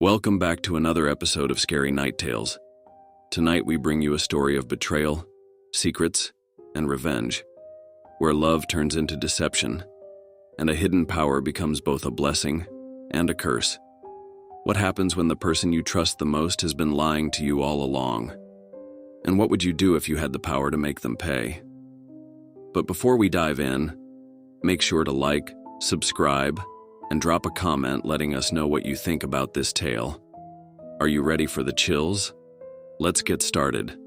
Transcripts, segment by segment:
Welcome back to another episode of Scary Night Tales. Tonight we bring you a story of betrayal, secrets, and revenge, where love turns into deception, and a hidden power becomes both a blessing and a curse. What happens when the person you trust the most has been lying to you all along? And what would you do if you had the power to make them pay? But before we dive in, make sure to like, subscribe, and drop a comment letting us know what you think about this tale. Are you ready for the chills? Let's get started.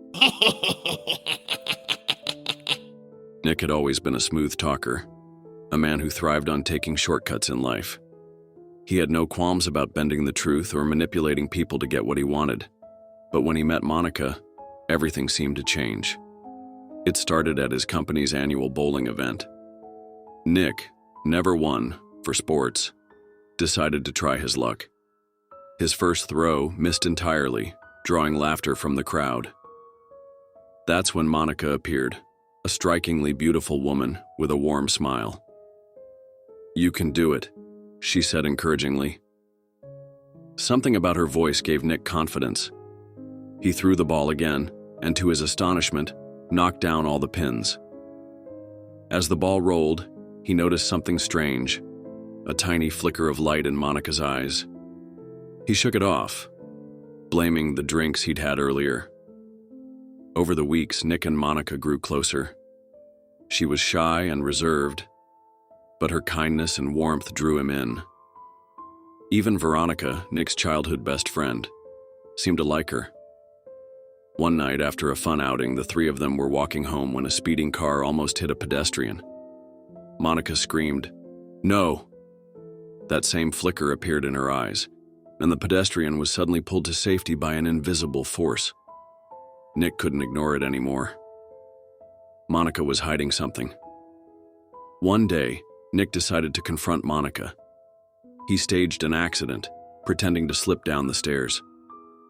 Nick had always been a smooth talker, a man who thrived on taking shortcuts in life. He had no qualms about bending the truth or manipulating people to get what he wanted. But when he met Monica, everything seemed to change. It started at his company's annual bowling event. Nick, never one for sports, decided to try his luck. His first throw missed entirely, drawing laughter from the crowd. That's when Monica appeared, a strikingly beautiful woman with a warm smile. "You can do it," she said encouragingly. Something about her voice gave Nick confidence. He threw the ball again, and to his astonishment, knocked down all the pins. As the ball rolled, he noticed something strange, a tiny flicker of light in Monica's eyes. He shook it off, blaming the drinks he'd had earlier. Over the weeks, Nick and Monica grew closer. She was shy and reserved, but her kindness and warmth drew him in. Even Veronica, Nick's childhood best friend, seemed to like her. One night after a fun outing, the three of them were walking home when a speeding car almost hit a pedestrian. Monica screamed, "No!" That same flicker appeared in her eyes, and the pedestrian was suddenly pulled to safety by an invisible force. Nick couldn't ignore it anymore. Monica was hiding something. One day, Nick decided to confront Monica. He staged an accident, pretending to slip down the stairs.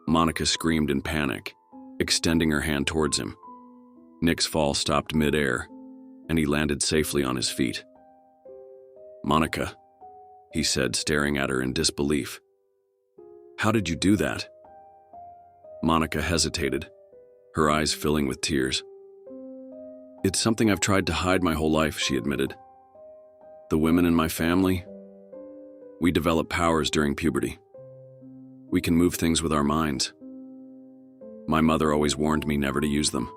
Monica screamed in panic, extending her hand towards him. Nick's fall stopped mid-air, and he landed safely on his feet. "Monica," he said, staring at her in disbelief. "How did you do that?" Monica hesitated, her eyes filling with tears. "It's something I've tried to hide my whole life," she admitted. "The women in my family, we develop powers during puberty. We can move things with our minds. My mother always warned me never to use them."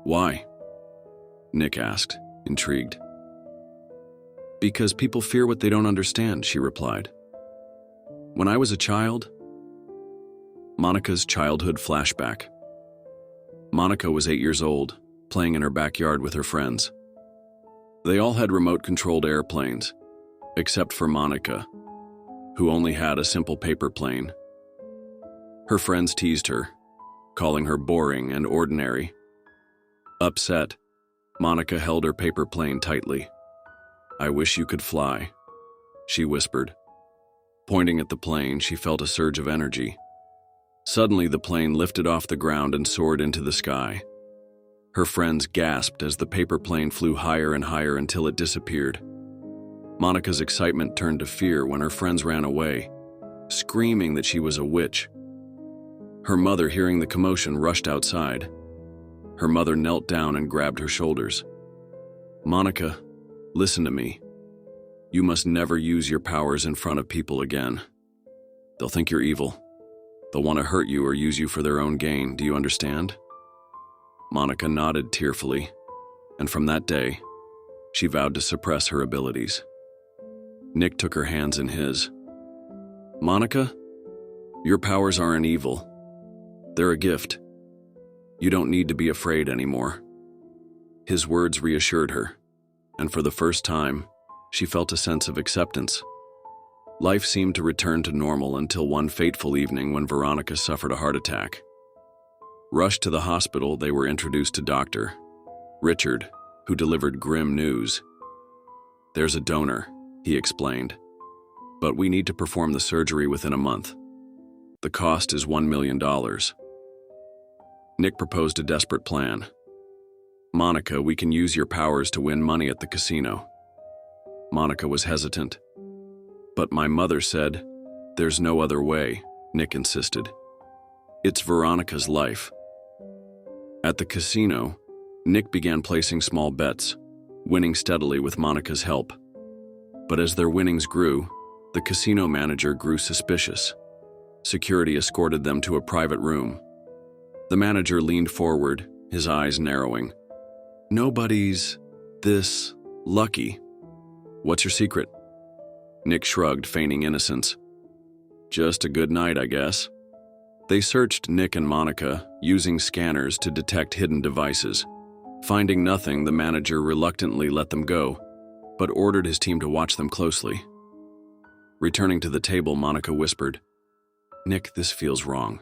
"Why?" Nick asked, intrigued. "Because people fear what they don't understand," she replied. "When I was a child..." Monica's childhood flashback. Monica was 8 years old, playing in her backyard with her friends. They all had remote-controlled airplanes, except for Monica, who only had a simple paper plane. Her friends teased her, calling her boring and ordinary. Upset, Monica held her paper plane tightly. "I wish you could fly," she whispered. Pointing at the plane, she felt a surge of energy. Suddenly, the plane lifted off the ground and soared into the sky. Her friends gasped as the paper plane flew higher and higher until it disappeared. Monica's excitement turned to fear when her friends ran away, screaming that she was a witch. Her mother, hearing the commotion, rushed outside. Her mother knelt down and grabbed her shoulders. "Monica, listen to me. You must never use your powers in front of people again. They'll think you're evil. They'll want to hurt you or use you for their own gain. Do you understand?" Monica nodded tearfully, and from that day, she vowed to suppress her abilities. Nick took her hands in his. "Monica, your powers aren't evil. They're a gift. You don't need to be afraid anymore." His words reassured her, and for the first time, she felt a sense of acceptance. Life seemed to return to normal until one fateful evening when Veronica suffered a heart attack. Rushed to the hospital, they were introduced to Dr. Richard, who delivered grim news. "There's a donor," he explained, "but we need to perform the surgery within a month. The cost is $1 million. Nick proposed a desperate plan. "Monica, we can use your powers to win money at the casino." Monica was hesitant. "But my mother said..." There's no other way, Nick insisted. It's Veronica's life. At the casino, Nick began placing small bets, winning steadily with Monica's help. But as their winnings grew, the casino manager grew suspicious. Security escorted them to a private room. The manager leaned forward, his eyes narrowing. Nobody's this lucky. What's your secret? Nick shrugged, feigning innocence. Just a good night, I guess. They searched Nick and Monica, using scanners to detect hidden devices. Finding nothing, the manager reluctantly let them go, but ordered his team to watch them closely. Returning to the table, Monica whispered, Nick, this feels wrong.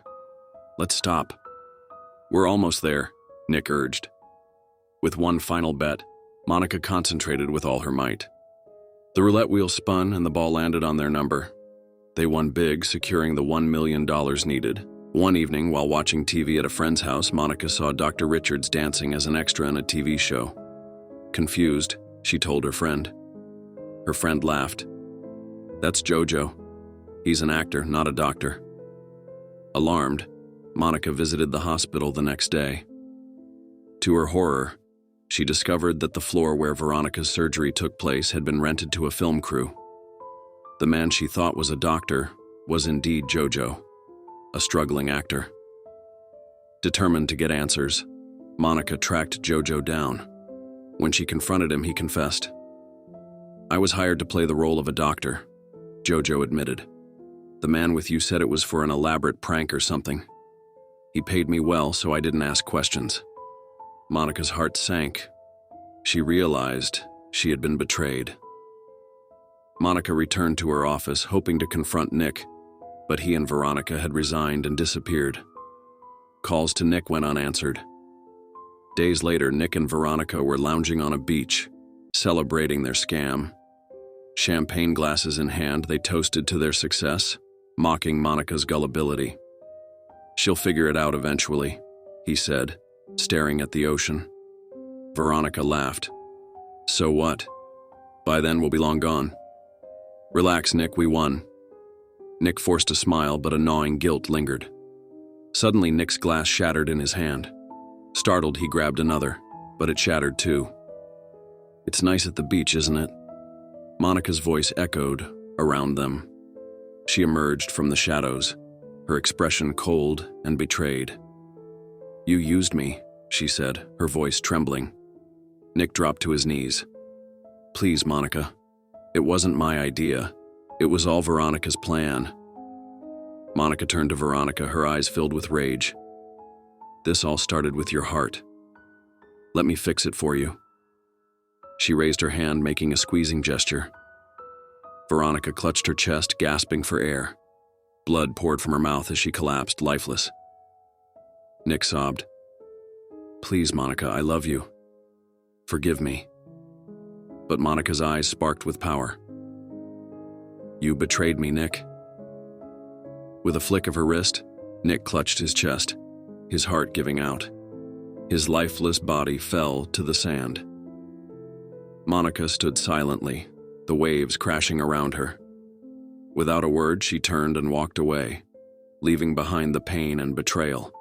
Let's stop. We're almost there, Nick urged. With one final bet, Monica concentrated with all her might. The roulette wheel spun and the ball landed on their number. They won big, securing the $1 million needed. One evening, while watching TV at a friend's house, Monica saw Dr. Richards dancing as an extra in a TV show. Confused, she told her friend. Her friend laughed. That's Jojo. He's an actor, not a doctor. Alarmed, Monica visited the hospital the next day. To her horror, she discovered that the floor where Veronica's surgery took place had been rented to a film crew. The man she thought was a doctor was indeed Jojo, a struggling actor. Determined to get answers, Monica tracked Jojo down. When she confronted him, he confessed. I was hired to play the role of a doctor, Jojo admitted. The man with you said it was for an elaborate prank or something. He paid me well, so I didn't ask questions. Monica's heart sank. She realized she had been betrayed. Monica returned to her office, hoping to confront Nick, but he and Veronica had resigned and disappeared. Calls to Nick went unanswered. Days later, Nick and Veronica were lounging on a beach, celebrating their scam. Champagne glasses in hand, they toasted to their success, mocking Monica's gullibility. She'll figure it out eventually, he said, staring at the ocean. Veronica laughed. So what? By then we'll be long gone. Relax, Nick, we won. Nick forced a smile, but a gnawing guilt lingered. Suddenly, Nick's glass shattered in his hand. Startled, he grabbed another, but it shattered too. It's nice at the beach, isn't it? Monica's voice echoed around them. She emerged from the shadows, her expression cold and betrayed. You used me, she said, her voice trembling. Nick dropped to his knees. Please, Monica. It wasn't my idea. It was all Veronica's plan. Monica turned to Veronica, her eyes filled with rage. This all started with your heart. Let me fix it for you. She raised her hand, making a squeezing gesture. Veronica clutched her chest, gasping for air. Blood poured from her mouth as she collapsed, lifeless. Nick sobbed. Please, Monica, I love you. Forgive me. But Monica's eyes sparked with power. You betrayed me, Nick. With a flick of her wrist, Nick clutched his chest, his heart giving out. His lifeless body fell to the sand. Monica stood silently, the waves crashing around her. Without a word, she turned and walked away, leaving behind the pain and betrayal.